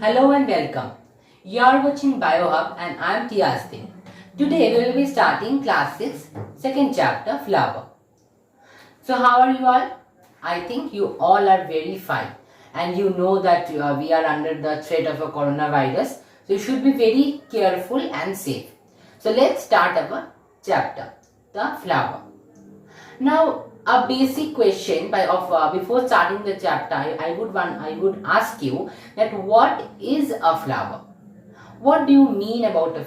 Hello and welcome. You are watching BioHub and I am Tiastin. Today we will be starting class 6, second chapter, flower. So how are you all? I think you all are very fine and you know that we are under the threat of a coronavirus. So you should be very careful and safe. So let's start our chapter, the flower. Now, a basic question before starting the chapter, I would ask you that what is a flower? What do you mean about a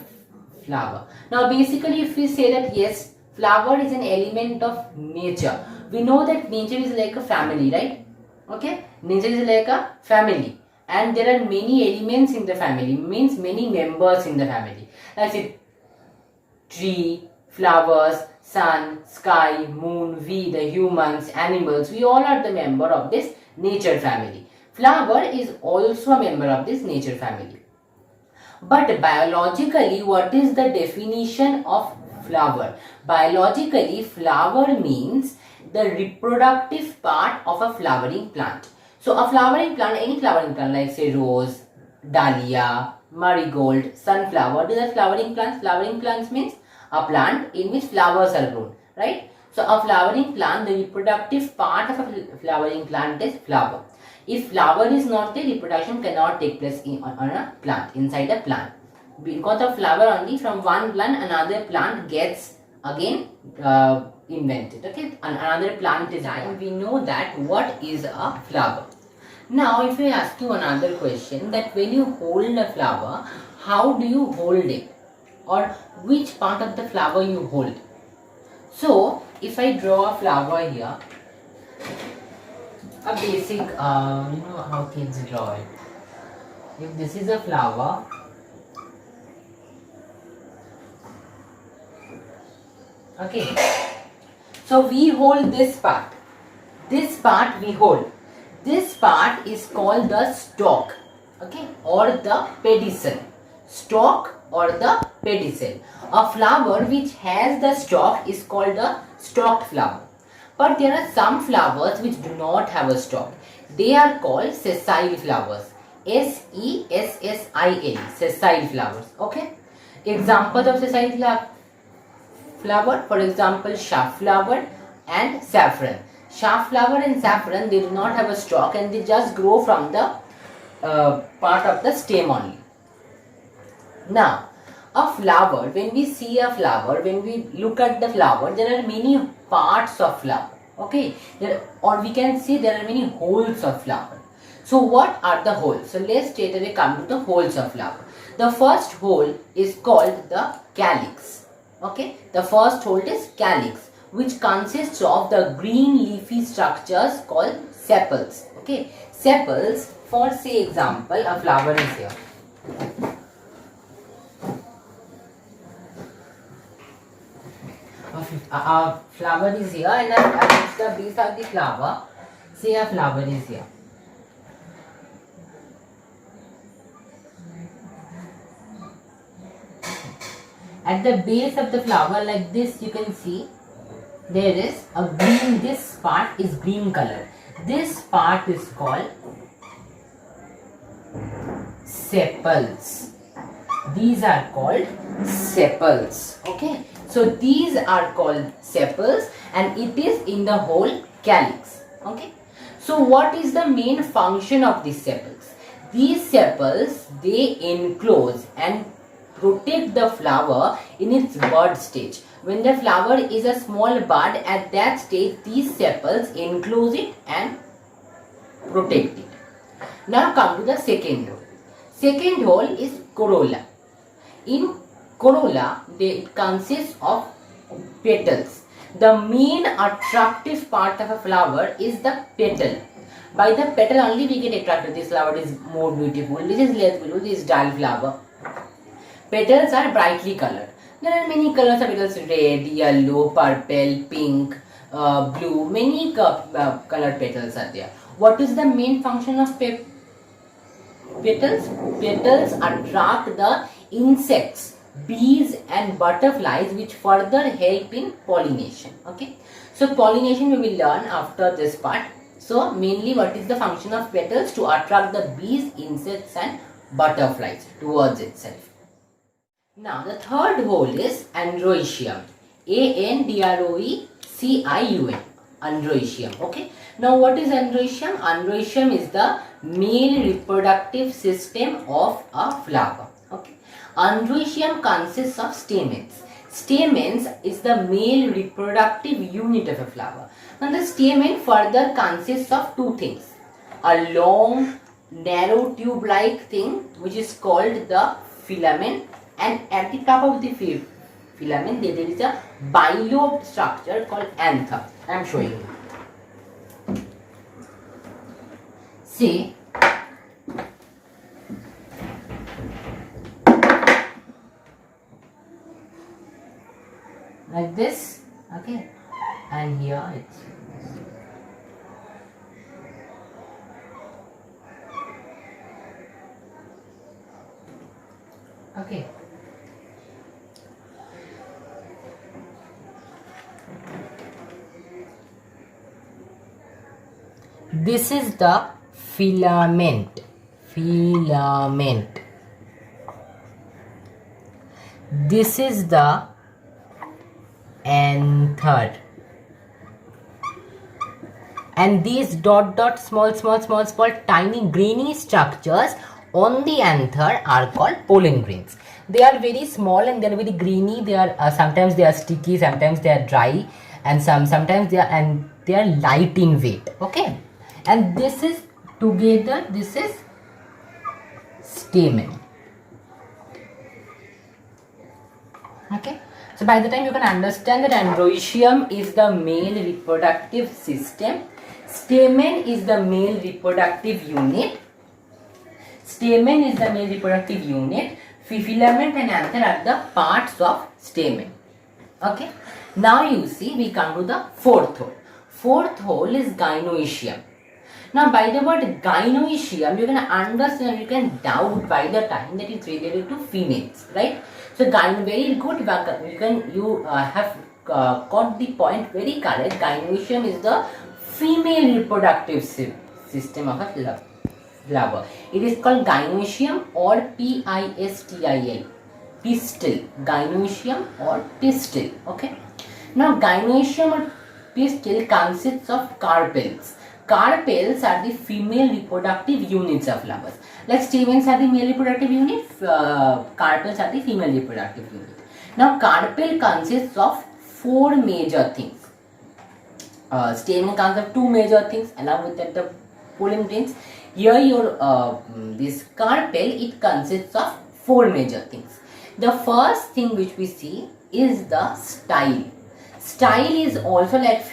flower? Now, basically, if we say that yes, flower is an element of nature, we know that nature is like a family, right? Okay, nature is like a family, and there are many elements in the family, means many members in the family. Like say tree, flowers, sun, sky, moon, we, the humans, animals, we all are the member of this nature family. Flower is also a member of this nature family. But biologically, what is the definition of flower? Biologically, flower means the reproductive part of a flowering plant. So a flowering plant, any flowering plant like say rose, dahlia, marigold, sunflower, these are flowering plants. Flowering plants means a plant in which flowers are grown, right? So a flowering plant, the reproductive part of a flowering plant is flower. If flower is not there, reproduction cannot take place on a plant, inside a plant. Because of flower only, from one plant another plant gets again invented. Okay, another plant is born. We know that what is a flower. Now, if I ask you another question, that when you hold a flower, how do you hold it? Or which part of the flower you hold? So, if I draw a flower here, a basic, you know how kids draw it. If this is a flower, okay, so we hold this part. This part we hold. This part is called the stalk, okay, or the pedicel. Stalk or the pedicel. A flower which has the stalk is called the stalked flower. But there are some flowers which do not have a stalk. They are called sessile flowers. Sessile, sessile flowers. Okay. Examples of sessile flower, for example, safflower and saffron. Safflower and saffron, they do not have a stalk and they just grow from the part of the stem only. Now, a flower, when we see a flower, when we look at the flower, there are many parts of flower. Okay, or we can see there are many holes of flower. So what are the holes? So let's straight away come to the holes of flower. The first hole is called the calyx. Okay, the first hole is calyx, which consists of the green leafy structures called sepals. Okay, sepals, for say example, a flower is here. A flower is here and at the base of the flower, say a flower is here. At the base of the flower, like this, you can see there is a green, this part is green color. This part is called sepals. These are called sepals. Okay. So these are called sepals and it is in the whole calyx. Okay. So what is the main function of these sepals? These sepals, they enclose and protect the flower in its bud stage. When the flower is a small bud, at that stage these sepals enclose it and protect it. Now come to the second hole. Second hole is corolla. In corolla, it consists of petals. The main attractive part of a flower is the petal. By the petal only we get attracted. This flower is more beautiful. This is less beautiful. This is dull flower. Petals are brightly colored. There are many colors of petals: red, yellow, purple, pink, blue. Many colored petals are there. What is the main function of petals? Petals attract the insects, bees and butterflies, which further help in pollination. Okay, so pollination we will learn after this part. So mainly what is the function of petals? To attract the bees, insects and butterflies towards itself. Now the third hole is androecium. Androecium. Androecium. Okay. Now what is androecium? Androecium is the male reproductive system of a flower. Okay. Androecium consists of stamens. Stamens is the male reproductive unit of a flower. Now the stamen further consists of two things. A long narrow tube-like thing which is called the filament, and at the top of the filament there is a bilobed structure called anther. I am showing you. See, like this, okay, and here it's okay. This is the filament. This is the anther. And these small tiny grainy structures on the anther are called pollen grains. They are very small and they are very grainy. They are sometimes they are sticky, sometimes they are dry, and sometimes they are light in weight. Okay, and this is together. This is stamen. Okay, so by the time you can understand that androecium is the male reproductive system, stamen is the male reproductive unit. Stamen is the male reproductive unit. Filament and anther are the parts of stamen. Okay. Now you see, we come to the fourth hole. Fourth hole is gynoecium. Now by the word gynoecium, you can understand, you can doubt by the time that it's related to females, right? So very good. You have got the point very correct. Gynoecium is the female reproductive system of a flower. It is called gynoecium or pistil. Pistil. Gynoecium or pistil. Okay. Now gynoecium or pistil consists of carpels. Carpels are the female reproductive units of flowers. Like stamens are the male reproductive unit, carpels are the female reproductive unit. Now carpel consists of four major things. Stamen consists of two major things along with that the pollen grains. Here your this carpel, it consists of four major things. The first thing which we see is the style. Style is also like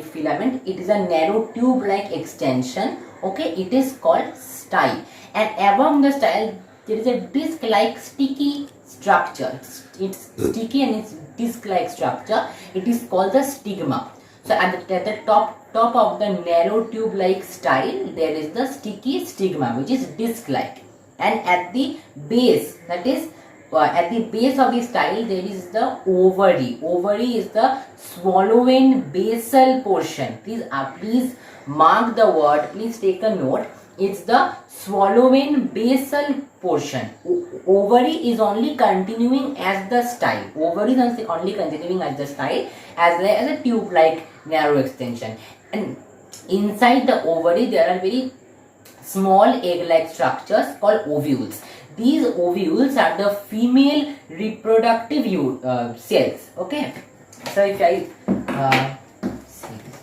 filament. It is a narrow tube like extension. Okay, it is called style, and above the style there is a disc like sticky structure. It's sticky and it's disc like structure. It is called the stigma. So at the top of the narrow tube like style there is the sticky stigma which is disc like, and at the base, that is at the base of the style there is the ovary. Ovary is the swallow-vein basal portion. Please mark the word. Please take a note. It's the swallow-vein basal portion. Ovary is only continuing as the style. Ovary is only continuing as the style as well as a tube-like narrow extension. And inside the ovary there are very small egg-like structures called ovules. These ovules are the female reproductive cells. Okay. So if I see this.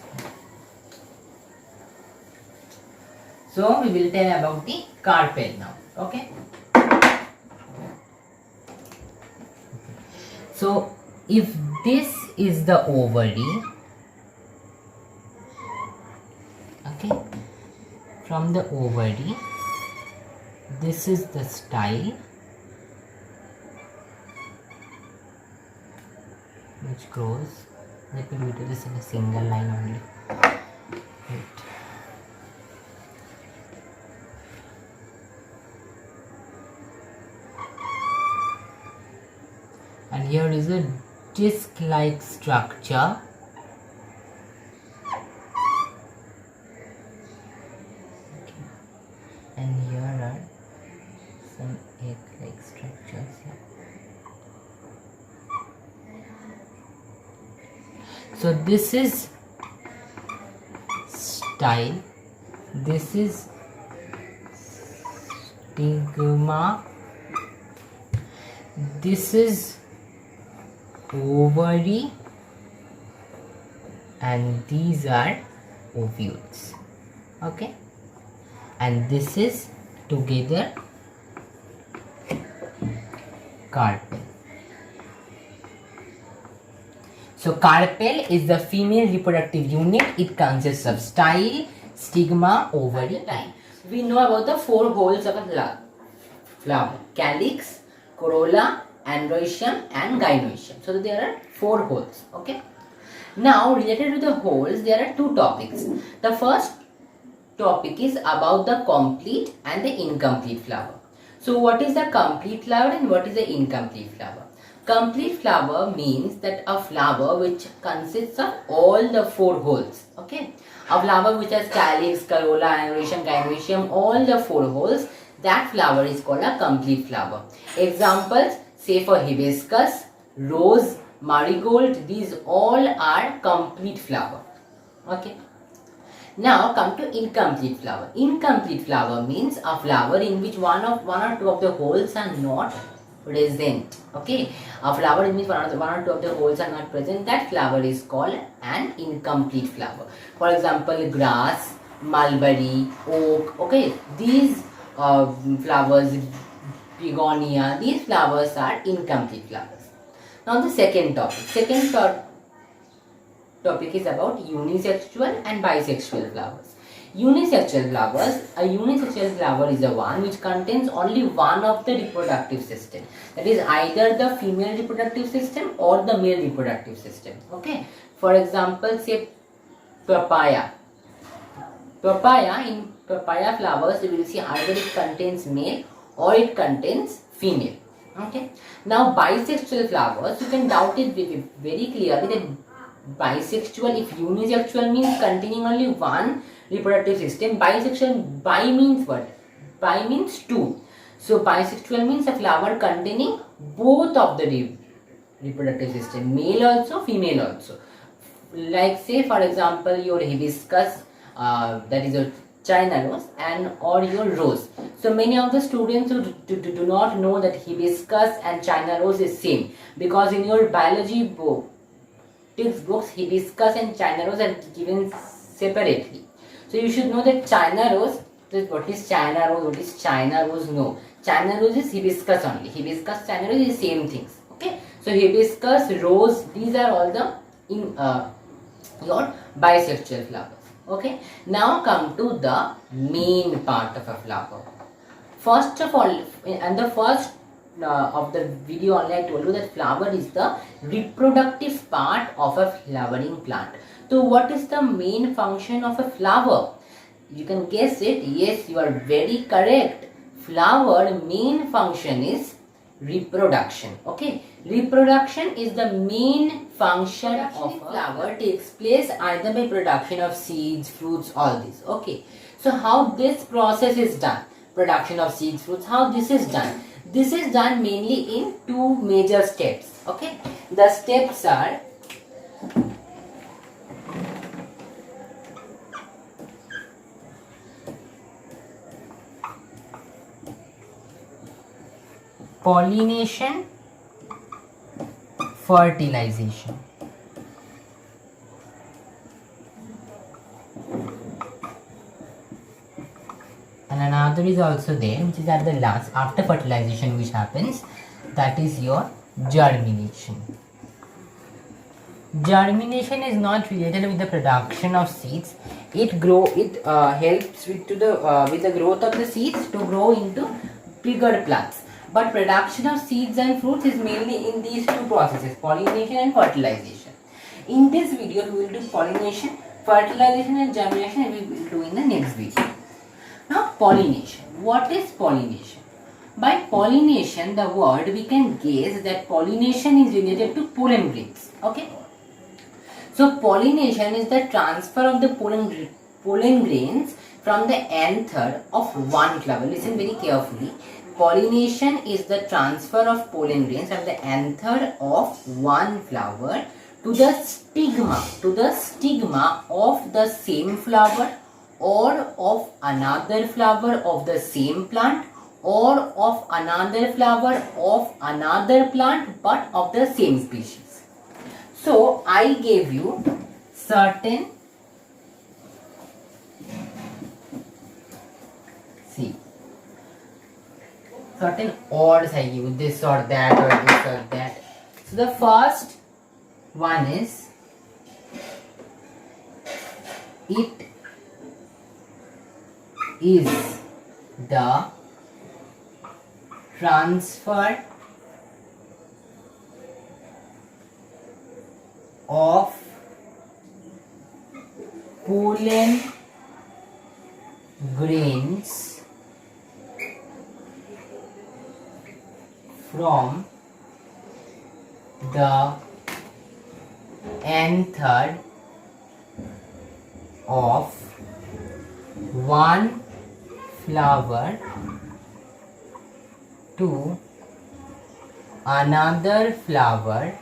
So we will tell about the carpel now. Okay. So if this is the ovary, okay, from the ovary, this is the style which grows. Let me do this in a single line only. Wait. And here is a disc-like structure. And here are So this is style, this is stigma, this is ovary, and these are ovules. Okay, and this is together carpel. So carpel is the female reproductive unit. It consists of style, stigma, ovary, time. We know about the four holes of a flower: calyx, corolla, androecium, and gynoecium. So there are four holes. Okay. Now related to the holes, there are two topics. The first topic is about the complete and the incomplete flower. So what is the complete flower and what is the incomplete flower? Complete flower means that a flower which consists of all the four holes. Okay, a flower which has calyx, corolla, androecium, gynoecium, all the four holes, that flower is called a complete flower. Examples, say for hibiscus, rose, marigold, these all are complete flower. Okay. Now come to incomplete flower. Incomplete flower means a flower in which one or two of the holes are not present. Okay, a flower in which one or two of the holes are not present, that flower is called an incomplete flower. For example, grass, mulberry, oak. Okay, these flowers, begonia, these flowers are incomplete flowers. Now the second topic is about unisexual and bisexual flowers. Unisexual flowers, a unisexual flower is the one which contains only one of the reproductive system. That is either the female reproductive system or the male reproductive system. Okay. For example, say papaya. In papaya flowers, you will see either it contains male or it contains female. Okay. Now bisexual flowers, you can doubt it very clearly that bisexual, if unisexual means containing only one reproductive system, bisexual, bi means what? Bi means two. So bisexual means a flower containing both of the reproductive system, male also, female also. Like say for example your hibiscus, that is your China rose, and or your rose. So many of the students who do not know that hibiscus and China rose is same, because in your biology book, textbooks, hibiscus and China rose are given separately. So you should know that China rose, what is China rose, what is China rose? No, China rose is hibiscus only. Hibiscus, China rose is same things. Okay, so hibiscus, rose, these are all the your bisexual flowers. Okay, now come to the main part of a flower. First of all, and the first of the video only I told you that flower is the reproductive part of a flowering plant. So what is the main function of a flower? You can guess it. Yes, you are very correct. Flower main function is reproduction. Okay, reproduction is the main function of a flower. Takes place either by production of seeds, fruits, all this. Okay, so how this process is done? Production of seeds, fruits, how this is done? This is done mainly in two major steps. Okay, the steps are pollination, fertilization. And another is also there, which is at the last, after fertilization, which happens, that is your germination. Germination is not related with the production of seeds. It helps with the growth of the seeds to grow into bigger plants. But production of seeds and fruits is mainly in these two processes, pollination and fertilization. In this video, we will do pollination, fertilization and germination, and we will do in the next video. Now pollination. What is pollination? By pollination, the word we can guess that pollination is related to pollen grains. Okay. So pollination is the transfer of the pollen grains from the anther of one flower. Listen very carefully. Pollination is the transfer of pollen grains from the anther of one flower to the stigma of the same flower or of another flower of the same plant or of another flower of another plant but of the same species. So I gave you certain odds. I give this or that or this or that. So the first one is it is the transfer of pollen grains from the anther of one flower to another flower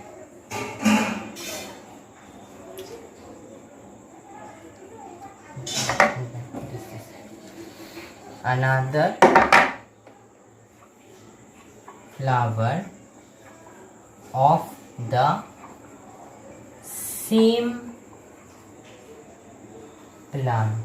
of the same plant.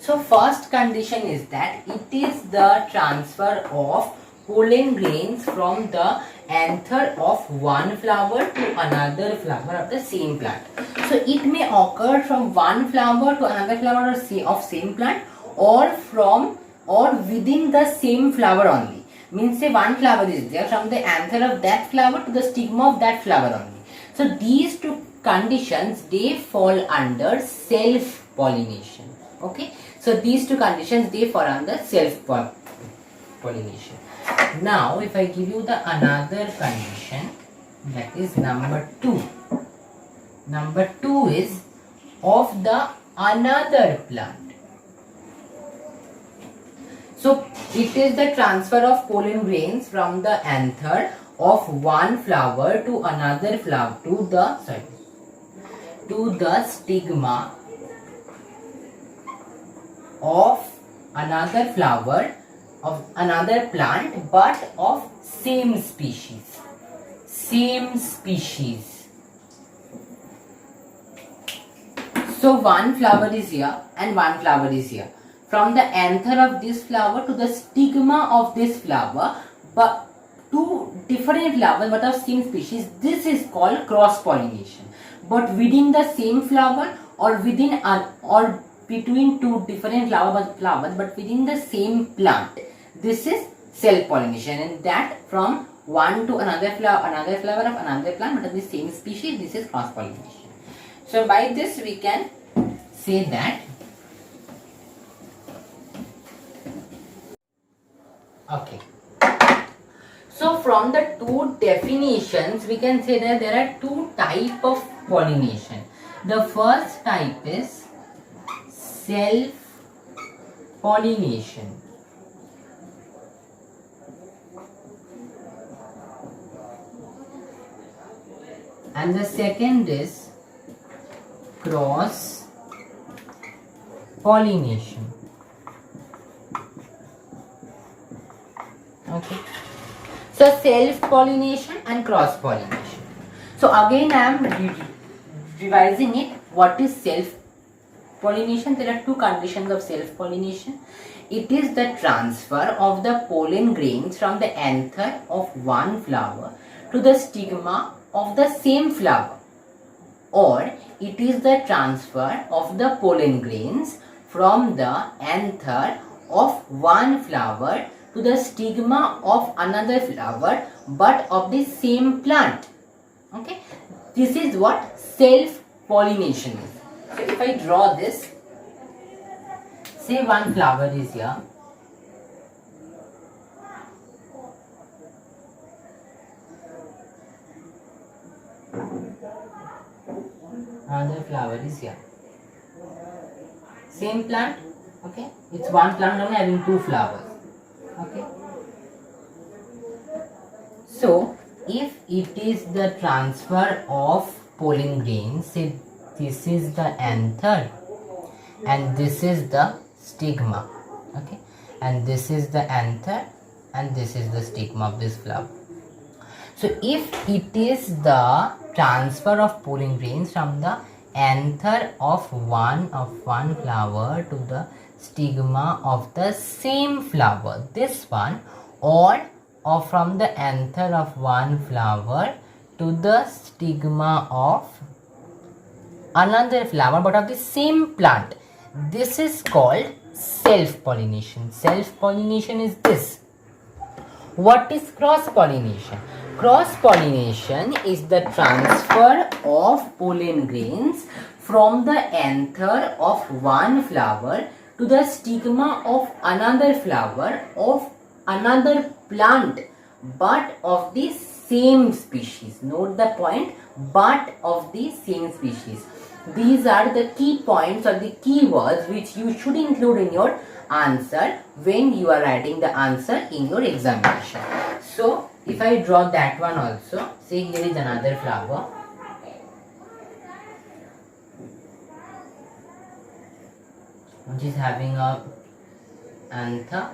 So first condition is that it is the transfer of pollen grains from the anther of one flower to another flower of the same plant. So it may occur from one flower to another flower of same plant or within the same flower only. Means say one flower is there, from the anther of that flower to the stigma of that flower only. So these two conditions, they fall under self-pollination. Okay. So these two conditions, they fall under self-pollination. Now if I give you the another condition, that is number 2. Number 2 is of the another plant. So it is the transfer of pollen grains from the anther of one flower to another flower to the stigma of another flower of another plant but of same species. So one flower is here and one flower is here. From the anther of this flower to the stigma of this flower, but two different flowers but of same species, this is called cross pollination. But within the same flower or within or between two different flowers but within the same plant, this is self pollination, and that from one to another flower of another plant but of the same species, this is cross pollination. So by this we can say that okay. So from the two definitions we can say that there are two types of pollination. The first type is self pollination. And the second is cross pollination. Okay. So self pollination and cross pollination. So again I am revising it. What is self pollination? There are two conditions of self pollination. It is the transfer of the pollen grains from the anther of one flower to the stigma of the same flower, or it is the transfer of the pollen grains from the anther of one flower to the stigma of another flower but of the same plant. Okay, this is what self pollination is. So if I draw this, say one flower is here, another flower is here, same plant. Okay, it's one plant only having two flowers. Okay, So if it is the transfer of pollen grains, say this is the anther and this is the stigma, okay, and this is the anther and this is the stigma of this flower. So if it is the transfer of pollen grains from the anther of one flower to the stigma of the same flower, this one, or from the anther of one flower to the stigma of another flower but of the same plant, this is called self-pollination. Self-pollination is this. What is cross-pollination? Cross-pollination is the transfer of pollen grains from the anther of one flower to the stigma of another flower of another plant but of the same species. Note the point, but of the same species. These are the key points or the keywords which you should include in your answer when you are writing the answer in your examination. So if I draw that one also, say here is another flower, which is having a anther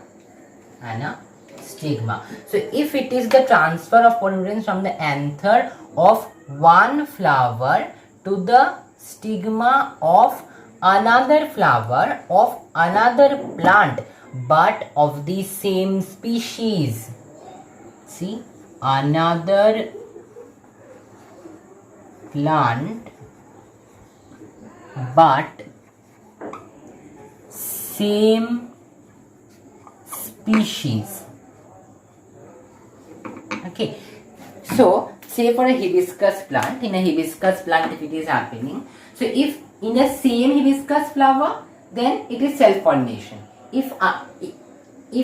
and a stigma. So if it is the transfer of pollen grains from the anther of one flower to the stigma of another flower of another plant but of the same species. See, another plant but same species. Okay, so say for a hibiscus plant, in a hibiscus plant if it is happening, so if in the same hibiscus flower, then it is self-pollination. If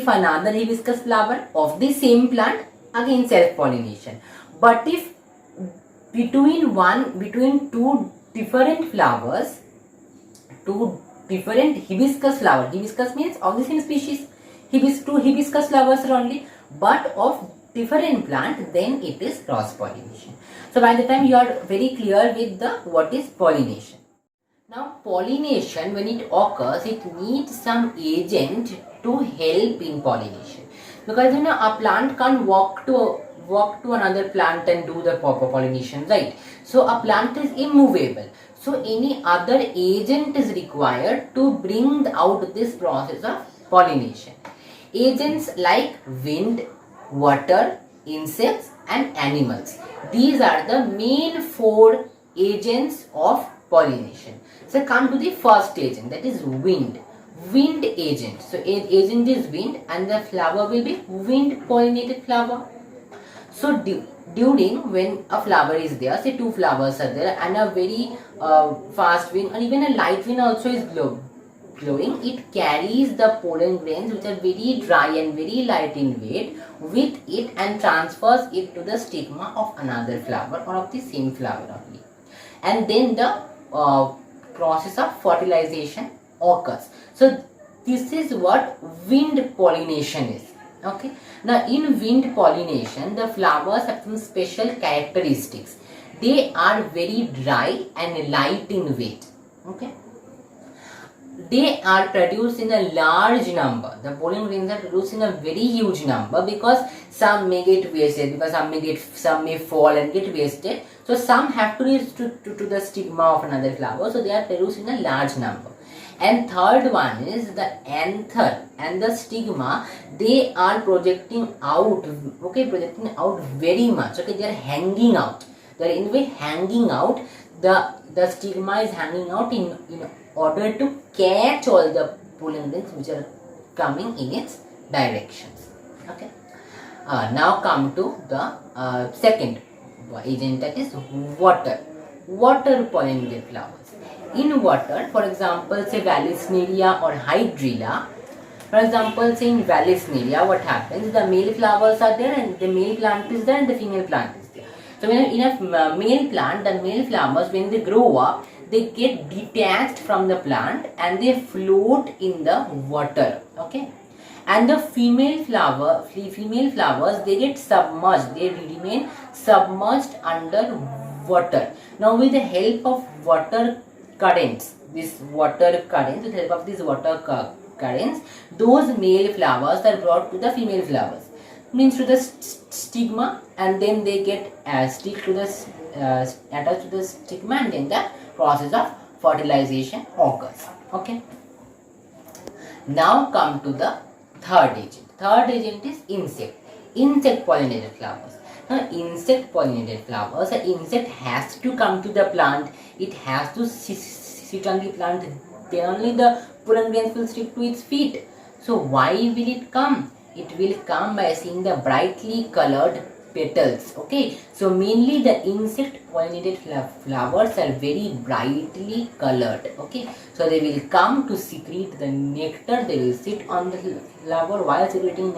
another hibiscus flower of the same plant, again self-pollination. But if between two different flowers, two different hibiscus flower, hibiscus means of the same species, two hibiscus flowers are only, but of different plant, then it is cross-pollination. So by the time you are very clear with the what is pollination. Now pollination, when it occurs, it needs some agent to help in pollination, because a plant can't walk to another plant and do the proper pollination, right? So a plant is immovable, so any other agent is required to bring out this process of pollination. Agents like wind, water, insects and animals, these are the main 4 agents of pollination. So come to the first agent, that is wind agent. So agent is wind and the flower will be wind pollinated flower. So during when a flower is there, say 2 flowers are there and a very fast wind or even a light wind also is blowing, it carries the pollen grains which are very dry and very light in weight with it and transfers it to the stigma of another flower or of the same flower only. And then the process of fertilization occurs. So this is what wind pollination is. Okay. Now in wind pollination, the flowers have some special characteristics. They are very dry and light in weight. Okay. They are produced in a large number. The pollen grains are produced in a very huge number, because some may get wasted, because some may fall and get wasted. So some have to reach to the stigma of another flower. So they are produced in a large number. And third one is the anther and the stigma. They are projecting out. Okay, projecting out very much. Okay, they are hanging out. They are in a way hanging out. The stigma is hanging out in order to catch all the pollen grains which are coming in its directions. Okay. Now come to the second agent, that is water. Water pollinated flowers. In water, for example, say Vallisneria or Hydrilla. For example, say in Vallisneria, what happens? The male flowers are there and the male plant is there and the female plant is there. So when in a male plant, the male flowers, when they grow up, they get detached from the plant and they float in the water. Okay. And the female flowers, they get submerged, they remain submerged under water. Now with the help of water currents, with the help of these water currents, those male flowers are brought to the female flowers, means to the stigma, and then they get attached to the stigma, and then the process of fertilization occurs. Okay. Now come to the third agent. Third agent is insect pollinated flowers. Now insect pollinated flowers, an insect has to come to the plant, it has to sit on the plant, then only the pollen grains will stick to its feet. So why will it come? It will come by seeing the brightly colored petals. Okay, so mainly the insect pollinated flowers are very brightly colored. Okay, so they will come to secrete the nectar, they will sit on the flower while secreting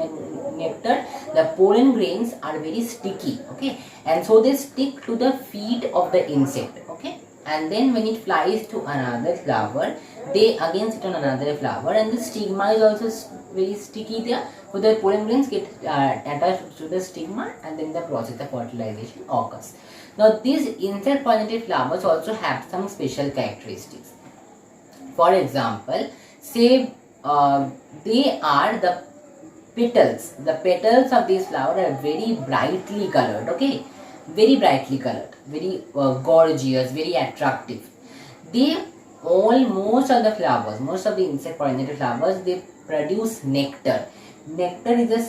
nectar. The pollen grains are very sticky. Okay, and so they stick to the feet of the insect. Okay, and then when it flies to another flower, they again sit on another flower, and the stigma is also very sticky there, so the pollen grains get attached to the stigma, and then the process of fertilization occurs. Now these insect pollinated flowers also have some special characteristics. For example, say they are the petals of this flower are very brightly colored. Okay, very brightly colored, very gorgeous, very attractive. Most of the insect pollinated flowers, they produce nectar. Nectar is a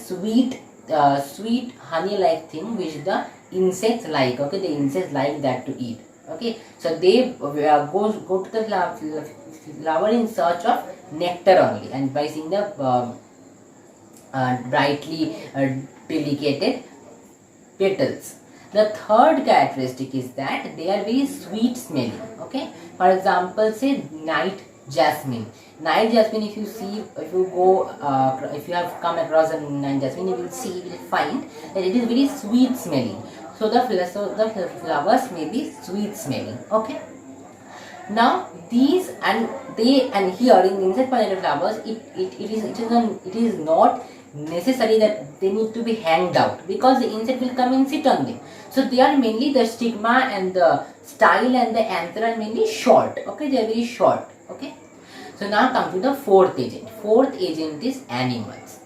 sweet honey like thing which the insects like. Okay, the insects like that to eat. Okay, so they go to the flower in search of nectar only, and by seeing the brightly delicated petals. The third characteristic is that they are very sweet smelling. Okay, for example, say night jasmine. Night jasmine, if you have come across a night jasmine, you will find that it is very sweet smelling. So the flowers may be sweet smelling. Okay. Now these and here in insect pollinated flowers, it is not necessary that they need to be hanged out, because the insect will come and sit on them. So they are mainly, the stigma and the style and the anther are mainly short. Okay, they are very short. Okay. So now come to the fourth agent. Fourth agent is animals.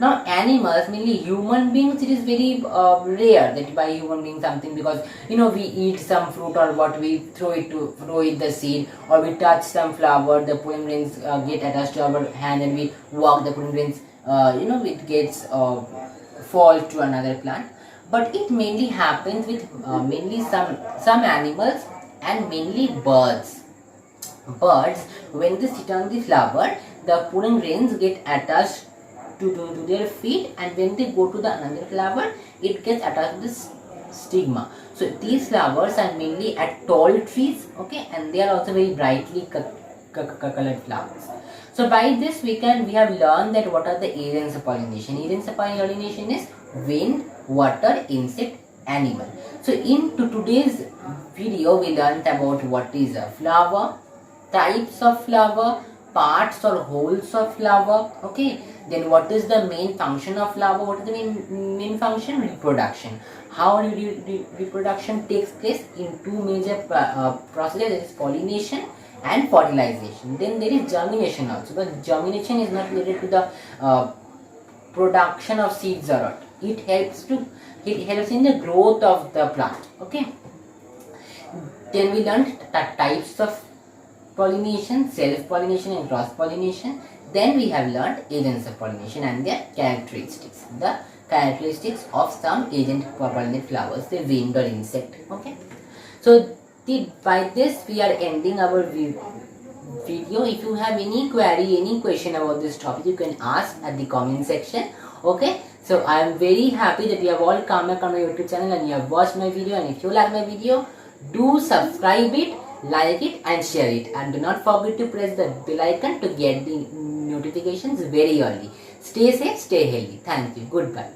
Now animals, mainly human beings, it is very rare that by human being something, because we eat some fruit or what, we throw it the seed, or we touch some flower, the pollen grains get attached to our hand, and we walk, the pollen grains it gets fall to another plant. But it mainly happens with mainly some animals and mainly birds. Birds, when they sit on the flower, the pollen grains get attached to their feet, and when they go to the another flower, it gets attached to the stigma. So these flowers are mainly at tall trees. Okay, and they are also very brightly colored flowers. So by this we have learned that what are the agents of pollination. Agents of pollination is wind, water, insect, animal. So in today's video we learned about what is a flower, types of flower, parts or wholes of flower. Okay, then what is the main function of flower? What is the main function? Reproduction. How reproduction takes place in two major processes, that is pollination and fertilization. Then there is germination also, but germination is not related to the production of seeds or what. It helps in the growth of the plant. Okay, then we learned the types of pollination, self-pollination and cross-pollination. Then we have learned agents of pollination and their characteristics. The characteristics of some agent pollinated flowers, the wind or insect. Okay, so by this we are ending our video. If you have any query, any question about this topic, you can ask at the comment section. Okay, so I am very happy that you have all come back on my YouTube channel and you have watched my video. And if you like my video, do subscribe it, like it and share it, and do not forget to press the bell icon to get the notifications very early. Stay safe, stay healthy. Thank you. Goodbye.